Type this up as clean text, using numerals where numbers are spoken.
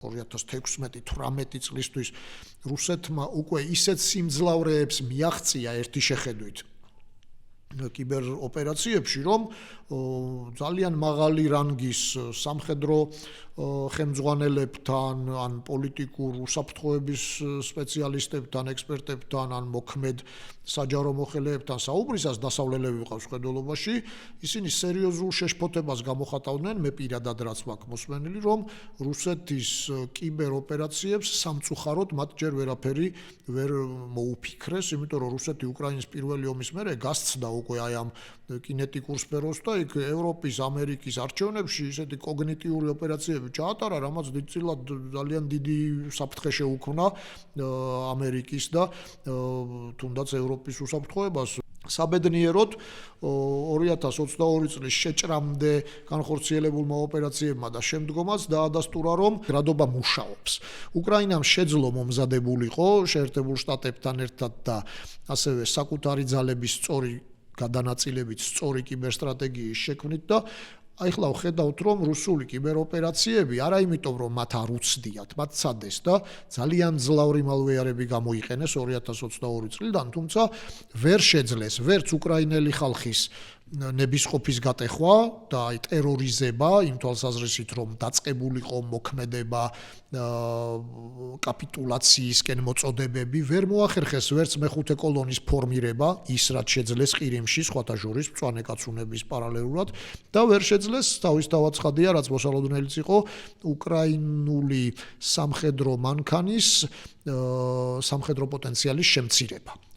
2016-18 წლისთვის რუსეთმა უკვე ისეთ სიმძლავრეებს მიაღწია ერთი შეხედვით კიბერ ოპერაციებში, რომ ძალიან მაღალი რანგის სამხედრო ხელმძღვანელებთან, ან პოლიტიკურ უსაფრთხოების სპეციალისტებთან, ექსპერტებთან, ან მოქმედ საჯარო მოხელეებთან საუბრისას დასავლელები ვიყავს ხედველობაში, ისინი სერიოზულ შეშფოთებას გამოხატავდნენ, მე პირადად რაც მაქვს მოსმენილი, რომ რუსეთის კიბერ ოპერაციებს სამწუხაროდ მათ ჯერ ვერაფერი ვერ მოუფიქრეს, იმიტომ რომ რუსეთი უკრაინის პირველი ომის მერე გასცდა უკვე აი ამ კინეტიკურ სფეროს და იქ ევროპის, ამერიკის არჩევნებში ისეთი კოგნიტიური ოპერაციები ჩაატარა, რამაც დიდწილად ძალიან დიდი საფრთხე შეუქმნა ამერიკის და თუნდაც ევროპის უსაფრთხოებას. საბედნიეროდ 2022 წლის შეჭრამდე განხორციელებულმა ოპერაციებმა და შემდგომაც დაადასტურა, რომ გრადობა მუშაობს. უკრაინამ შეძლო მომზადებულიყო შეერთებულ შტატებთან ერთად და ასევე საკუთარი ძალების სწორი გადანაწილებით სწორი კიბერსტრატეგიის შექმნით და ახლა ვხედავთ, რომ რუსული კიბეროპერაციები არა იმიტომ, რომ მათ არ უცდიათ, მათ ცადეს და ძალიან ძლავრი მალვეარები გამოიყენეს 2022 წლიდან, თუმცა ვერ შეძლეს ვერც უკრაინელი ხალხის ნებისყოფის გატეხვა და აი ტერორიზება იმ თვალსაზრისით, რომ დაწყებულიყო მოქმედება კაპიტულაციისკენ მოწოდებები, ვერ მოახერხეს ვერც მეხუთე კოლონის ფორმირება, ის რაც შეძლეს ყირიმში, სხვათა შორის მწვანე კაცუნების პარალელურად და ვერ შეძლეს თავის თავაცხადია, რაც მოსალოდნელიც იყო უკრაინული სამხედრო მანქანის სამხედრო პოტენციალის შემცირება.